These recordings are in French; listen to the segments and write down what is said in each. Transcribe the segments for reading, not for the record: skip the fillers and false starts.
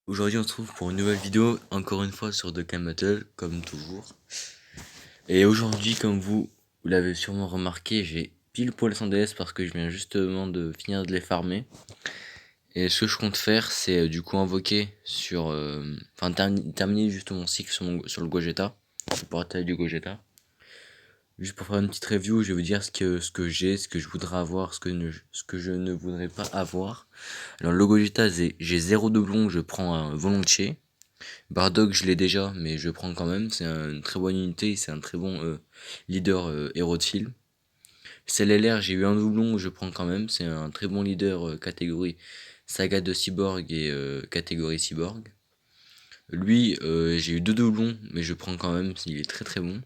Aujourd'hui on se retrouve pour une nouvelle vidéo, encore une fois sur Dokkan Battle, comme toujours. Et aujourd'hui, comme vous l'avez sûrement remarqué, j'ai pile poil 100 DS parce que je viens justement de finir de les farmer. Et ce que je compte faire, c'est du coup invoquer sur... Enfin terminer juste mon cycle sur le Gogeta, le portail du Gogeta. Juste pour faire une petite review, je vais vous dire ce que j'ai, ce que je voudrais avoir, ce que je ne voudrais pas avoir. Alors le Gogeta, j'ai 0 doublon, je prends un volontiers. Bardock, je l'ai déjà, mais je prends quand même. C'est une très bonne unité, c'est un très bon leader héros de file. CLLR, j'ai eu un doublon, je prends quand même. C'est un très bon leader catégorie saga de cyborg et catégorie cyborg. Lui, j'ai eu deux doublons, mais je prends quand même, il est très très bon.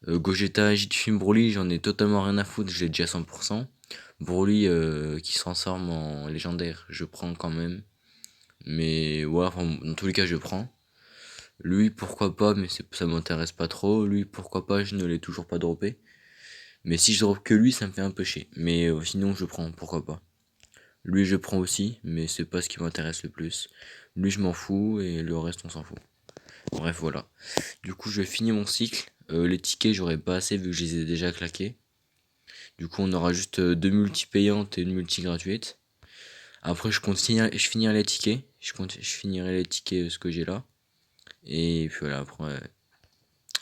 Gogeta, Jitfim, Broly, j'en ai totalement rien à foutre, je l'ai déjà 100%. Broly qui se transforme en légendaire, je prends quand même. Mais ouais, enfin, dans tous les cas, je prends. Lui, pourquoi pas, mais ça m'intéresse pas trop. Lui, pourquoi pas, je ne l'ai toujours pas droppé. Mais si je drop que lui, ça me fait un peu chier. Mais sinon, je prends, pourquoi pas. Lui, je prends aussi, mais c'est pas ce qui m'intéresse le plus. Lui, je m'en fous, et le reste, on s'en fout. Bref, voilà. Du coup, je finis mon cycle. Les tickets, j'aurais pas assez vu que je les ai déjà claqués. Du coup, on aura juste deux multi payantes et une multi gratuite. Après, je finirai les tickets. Je finirai les tickets, ce que j'ai là. Et puis voilà,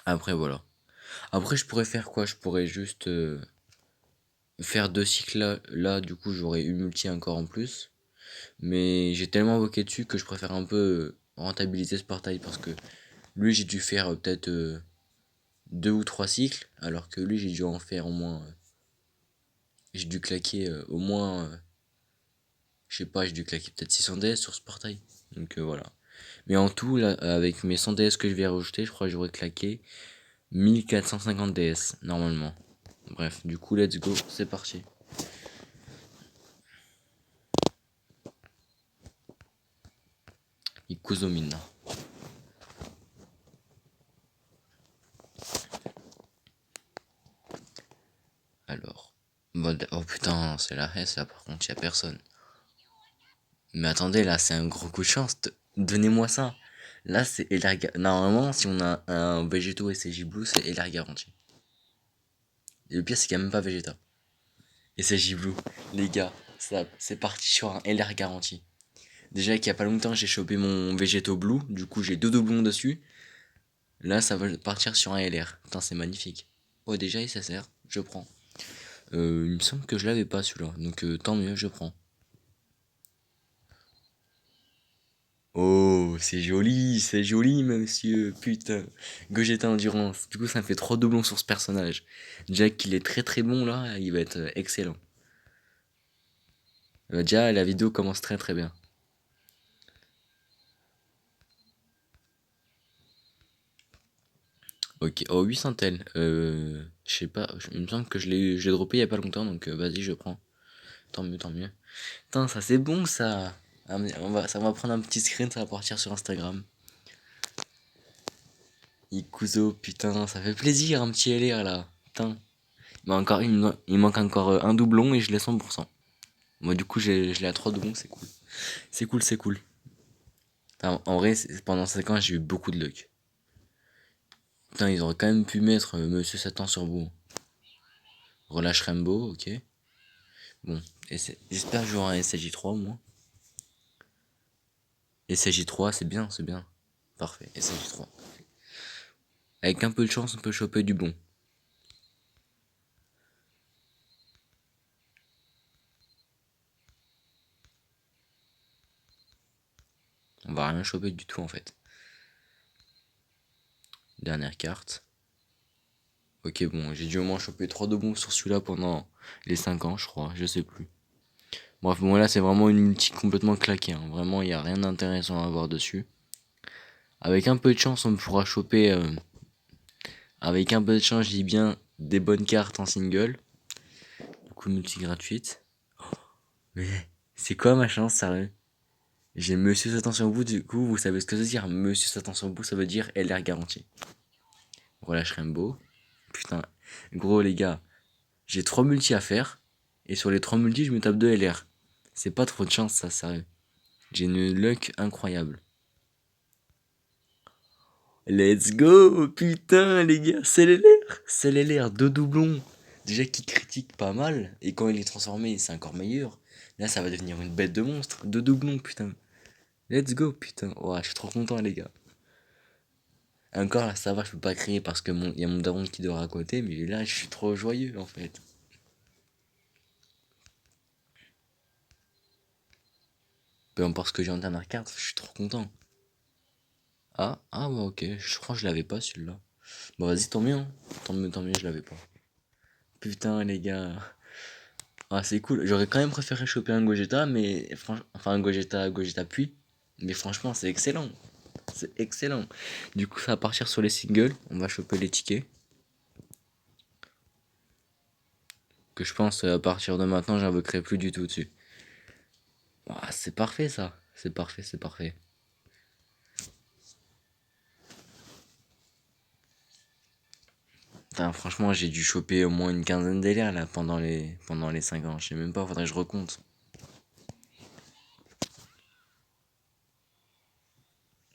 après voilà. Après, je pourrais faire quoi? Je pourrais juste faire deux cycles là, du coup, j'aurais une multi encore en plus. Mais j'ai tellement invoqué dessus que je préfère un peu rentabiliser ce portail parce que lui, j'ai dû faire peut-être deux ou trois cycles, alors que lui, j'ai dû en faire au moins. J'ai dû claquer au moins. Je sais pas, j'ai dû claquer peut-être 600 DS sur ce portail. Donc voilà. Mais en tout, là, avec mes 100 DS que je vais rajouter, je crois que j'aurais claqué 1450 DS normalement. Bref, du coup, let's go, c'est parti. Ikuzomina. Alors. Oh putain, c'est la S là, par contre, y a personne. Mais attendez, là, c'est un gros coup de chance. Donnez-moi ça. Là, c'est LR. Normalement, si on a un Végéto et CJ Blue, c'est LR garanti. Et le pire, c'est qu'il n'y a même pas Vegeta. Et CJ Blue. Les gars, c'est parti sur un LR garanti. Déjà qu'il y a pas longtemps, j'ai chopé mon Végéto Blue. Du coup, j'ai deux doublons dessus. Là, ça va partir sur un LR. Putain, c'est magnifique. Oh, déjà, il sert. Je prends. Il me semble que je l'avais pas celui-là. Donc, tant mieux, je prends. Oh, c'est joli, monsieur. Putain. Gogeta Endurance. Du coup, ça me fait 3 doublons sur ce personnage. Jack, il est très très bon là. Il va être excellent. Déjà, la vidéo commence très très bien. Ok. Oh, 800 tel. Je sais pas. Il me semble que je l'ai droppé il y a pas longtemps. Donc, vas-y, je prends. Tant mieux, tant mieux. Putain, ça c'est bon ça. Ah, mais ça va prendre un petit screen. Ça va partir sur Instagram. Ikuzo, putain, ça fait plaisir un petit LR là. Putain. Il manque encore un doublon et je l'ai 100%. Moi, du coup, je l'ai à 3 doublons, c'est cool. C'est cool, c'est cool. Putain, en vrai, pendant 5 ans, j'ai eu beaucoup de luck. Putain, ils auraient quand même pu mettre Monsieur Satan sur vous. Relâche Rainbow, ok. Bon, j'espère que j'aurai un SJ3 au moins. SJ3, c'est bien, c'est bien. Parfait, SJ3. Avec un peu de chance, on peut choper du bon. On va rien choper du tout en fait. Dernière carte. Ok, bon, j'ai dû au moins choper 3 de bons sur celui-là pendant les 5 ans, je crois, je sais plus. Bref, bon, là, c'est vraiment une multi complètement claquée. Hein. Vraiment, il n'y a rien d'intéressant à voir dessus. Avec un peu de chance, on pourra choper. Avec un peu de chance, je dis bien des bonnes cartes en single. Du coup, multi gratuite. Mais c'est quoi ma chance, sérieux? J'ai Monsieur Satan sur vous, du coup, vous savez ce que ça veut dire. Monsieur Satan sur vous, ça veut dire LR garanti. Relâche Rainbow. Putain, gros, les gars, j'ai 3 multi à faire. Et sur les 3 multi, je me tape 2 LR. C'est pas trop de chance, ça, sérieux. J'ai une luck incroyable. Let's go, putain les gars, c'est les l'air, deux doublons. Déjà qui critique pas mal, et quand il est transformé, c'est encore meilleur. Là, ça va devenir une bête de monstre, deux doublons, putain. Let's go, putain. Ouah, je suis trop content, les gars. Encore là, ça va, je peux pas crier parce que y a mon daron qui dort à côté, mais là, je suis trop joyeux en fait. Peu importe ce que j'ai en dernière carte, je suis trop content. Ah, ouais, ok, je crois que je l'avais pas celui-là. Bon, vas-y, tant mieux, hein. Tant mieux, je l'avais pas. Putain, les gars. Ah, c'est cool. J'aurais quand même préféré choper un Gogeta, mais franchement, enfin un Gogeta puis. Mais franchement, c'est excellent. C'est excellent. Du coup, ça va partir sur les singles. On va choper les tickets. Que je pense à partir de maintenant, j'invoquerai plus du tout dessus. Ah, c'est parfait ça. C'est parfait, c'est parfait. Putain, franchement, j'ai dû choper au moins une quinzaine d'élèves là pendant les 5 ans. Je sais même pas, faudrait que je recompte.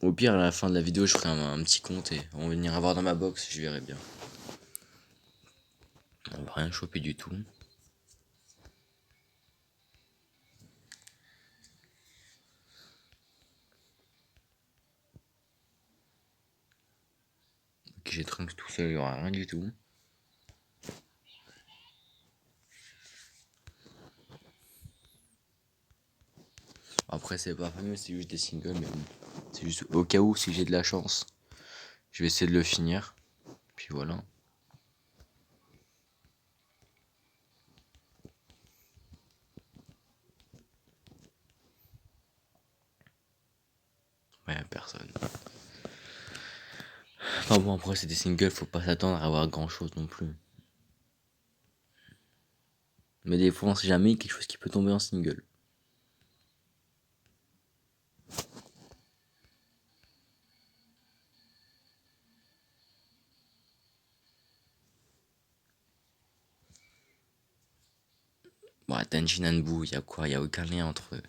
Au pire, à la fin de la vidéo, je ferai un petit compte et on va venir voir dans ma box, je verrai bien. On va rien choper du tout. Ok, j'ai Trunks tout seul, il y aura rien du tout. Après, c'est pas fameux, c'est juste des singles, mais bon. C'est juste au cas où, si j'ai de la chance, je vais essayer de le finir. Puis voilà. Ouais, personne. Enfin bon, après, c'est des singles, faut pas s'attendre à avoir grand chose non plus. Mais des fois, on sait jamais quelque chose qui peut tomber en single. Bon, Tenjin Nanbu, y a quoi? Y a aucun lien entre eux.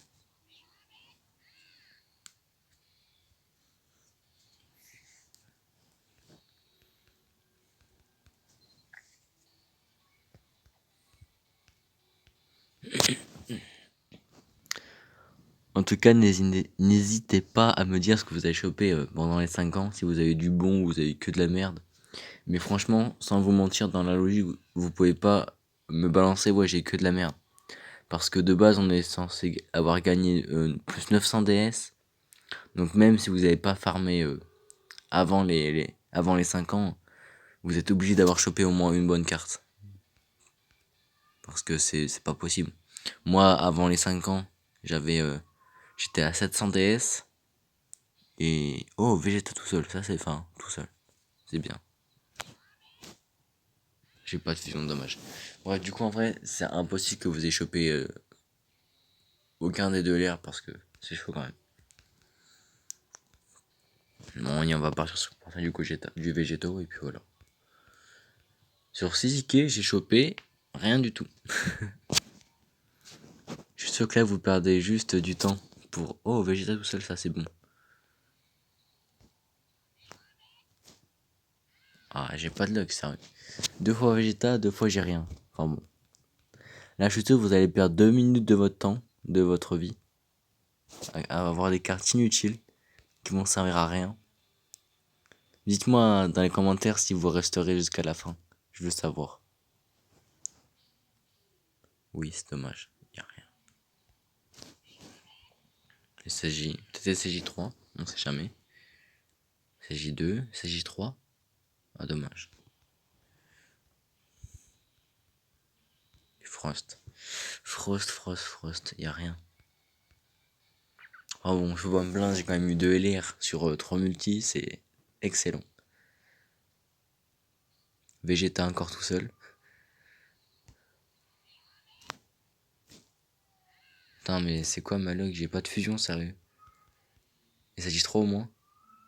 En tout cas, n'hésitez pas à me dire ce que vous avez chopé pendant les 5 ans, si vous avez du bon ou vous avez que de la merde. Mais franchement, sans vous mentir, dans la logique, vous pouvez pas me balancer, ouais, j'ai que de la merde. Parce que de base, on est censé avoir gagné plus 900 DS. Donc même si vous n'avez pas farmé avant les 5 ans, vous êtes obligé d'avoir chopé au moins une bonne carte. Parce que c'est pas possible. Moi, avant les 5 ans, j'étais à 700 DS. Et... Oh, Vegeta tout seul, ça c'est fin, tout seul. C'est bien. J'ai pas de fusion, dommage. Ouais, du coup, en vrai, c'est impossible que vous ayez chopé aucun des deux l'air parce que c'est chaud quand même. Non, on va partir sur le du Végétaux et puis voilà. Sur 6 Ike, j'ai chopé rien du tout. Je suis sûr que là, vous perdez juste du temps pour... Oh, Vegeta tout seul, ça c'est bon. Ah, j'ai pas de luck, sérieux. Deux fois Vegeta, deux fois j'ai rien. Enfin bon. Là, je suis sûr que vous allez perdre 2 minutes de votre temps, de votre vie, à avoir des cartes inutiles qui vont servir à rien. Dites-moi dans les commentaires si vous resterez jusqu'à la fin. Je veux savoir. Oui, c'est dommage. Y a rien. SJ, peut-être SJ3, on sait jamais. SJ2, SJ3. Ah, dommage. Frost. Frost, y a rien. Ah bon, je vois me plaindre, j'ai quand même eu 2 LR sur 3 multis, c'est excellent. Vegeta encore tout seul. Putain, mais c'est quoi ma log? J'ai pas de fusion, sérieux. Et ça dit trop au moins?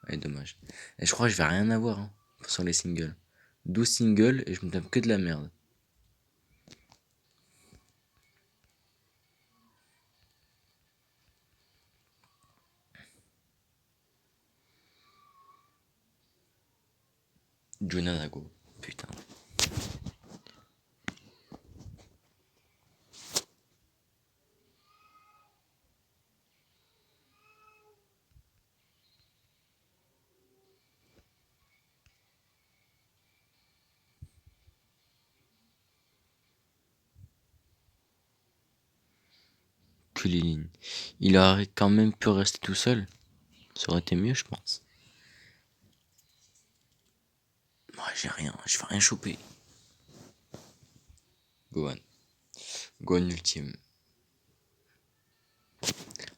Ouais, dommage. Et je crois que je vais rien avoir hein, sur les singles. 12 singles et je me tape que de la merde. Junanago. Putain. Kulilin. Il aurait quand même pu rester tout seul. Ça aurait été mieux, je pense. Moi, j'ai rien. Je vais rien choper. Gohan. Gohan ultime.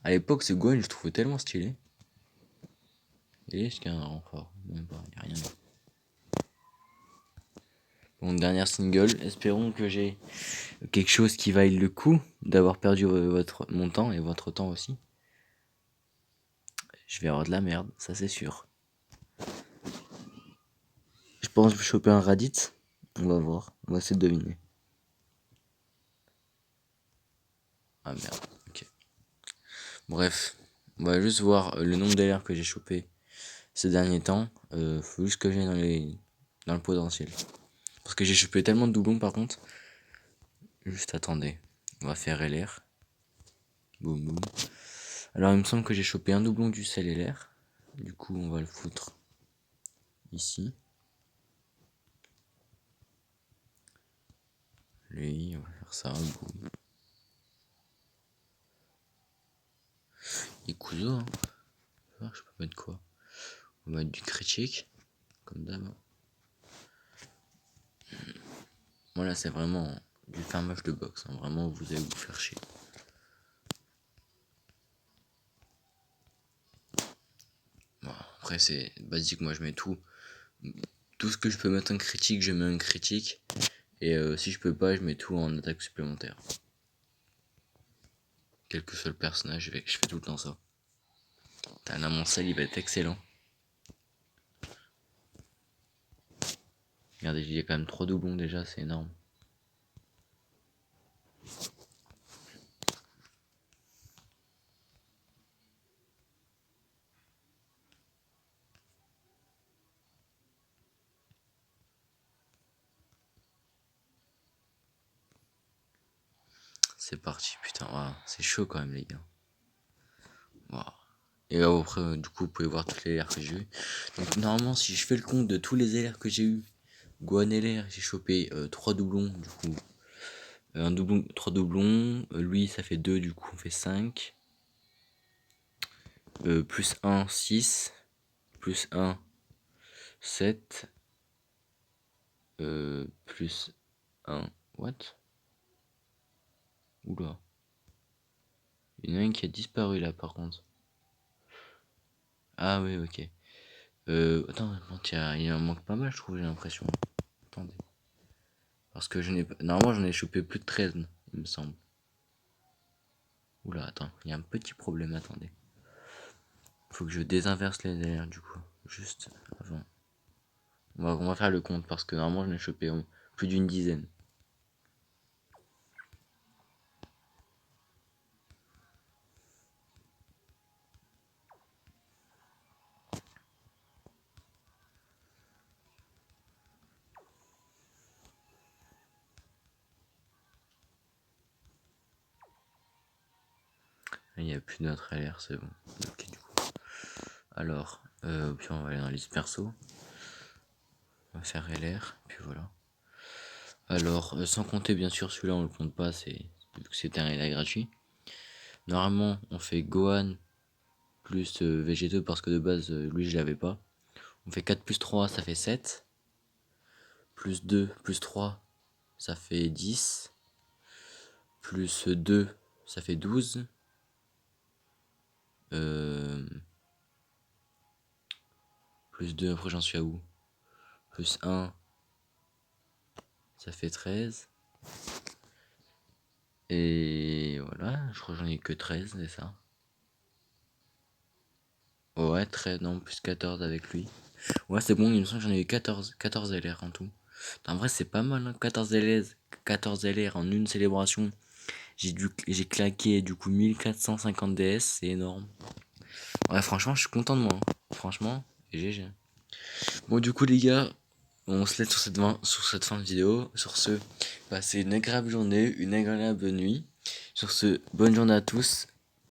À l'époque, ce Gohan, je le trouvais tellement stylé. Et est-ce qu'il y a un renfort? Même pas, il n'y a rien. Bon, dernière single. Espérons que j'ai quelque chose qui vaille le coup d'avoir perdu mon temps et votre temps aussi. Je vais avoir de la merde, ça c'est sûr. Je pense que je vais choper un Raditz. On va voir. On va essayer de deviner. Ah merde, ok. Bref, on va juste voir le nombre d'LR que j'ai chopé ces derniers temps. Faut juste que j'aille dans le potentiel. Parce que j'ai chopé tellement de doublons par contre. Juste attendez. On va faire LR. Boum boum. Alors il me semble que j'ai chopé un doublon du sel LR. Du coup on va le foutre ici. Lui, on va faire ça. Boum. Et Kuzo, hein. Je peux mettre quoi? On va mettre du critique. Comme d'hab. Voilà, c'est vraiment du fermage de box. Hein. Vraiment, vous allez vous faire chier. Bon, après, c'est basique. Moi, je mets tout. Tout ce que je peux mettre en critique, je mets un critique. Et si je peux pas, je mets tout en attaque supplémentaire. Quel que soit le personnage, je fais tout le temps ça. T'as un Amoncel, il va être excellent. Regardez, il y a quand même 3 doublons déjà, c'est énorme. C'est parti, putain, wow, c'est chaud quand même les gars. Wow. Et là, après, du coup, vous pouvez voir toutes les LR que j'ai eu. Donc normalement, si je fais le compte de tous les LR que j'ai eu, Gohan LR, j'ai chopé 3 doublons, du coup. Un doublon, 3 doublons, lui ça fait 2, du coup on fait 5. Plus 1, 6. Plus 1, 7. Plus 1, what? Oula. Il y en a un qui a disparu là par contre. Ah oui, ok. Attends, il en manque pas mal, je trouve, j'ai l'impression. Attendez. Parce que je n'ai pas. Normalement, j'en ai chopé plus de 13, il me semble. Oula, attends, il y a un petit problème, attendez. Faut que je désinverse les LR du coup. Juste avant. On va faire le compte parce que normalement, j'en ai chopé plus d'une dizaine. Il n'y a plus d'autres LR, c'est bon. Ok, du coup. Alors, puis on va aller dans les perso. On va faire LR, puis voilà. Alors, sans compter bien sûr celui-là, on le compte pas, vu que c'était un LR gratuit. Normalement, on fait Gohan plus VG2 parce que de base, lui, je l'avais pas. On fait 4 plus 3, ça fait 7. Plus 2 plus 3, ça fait 10. Plus 2, ça fait 12. Plus 2, après j'en suis à où? Plus 1, ça fait 13. Et voilà, je crois que j'en ai que 13, c'est ça. Ouais, 13, non, plus 14 avec lui. Ouais, c'est bon, il me semble que j'en ai eu 14 LR en tout. En vrai, c'est pas mal, hein, 14 LR en une célébration. J'ai claqué du coup 1450 DS, c'est énorme. Ouais, franchement, je suis content de moi. Hein. Franchement, GG. Bon, du coup, les gars, on se laisse sur cette fin de vidéo. Sur ce, passez une agréable journée, une agréable nuit. Sur ce, bonne journée à tous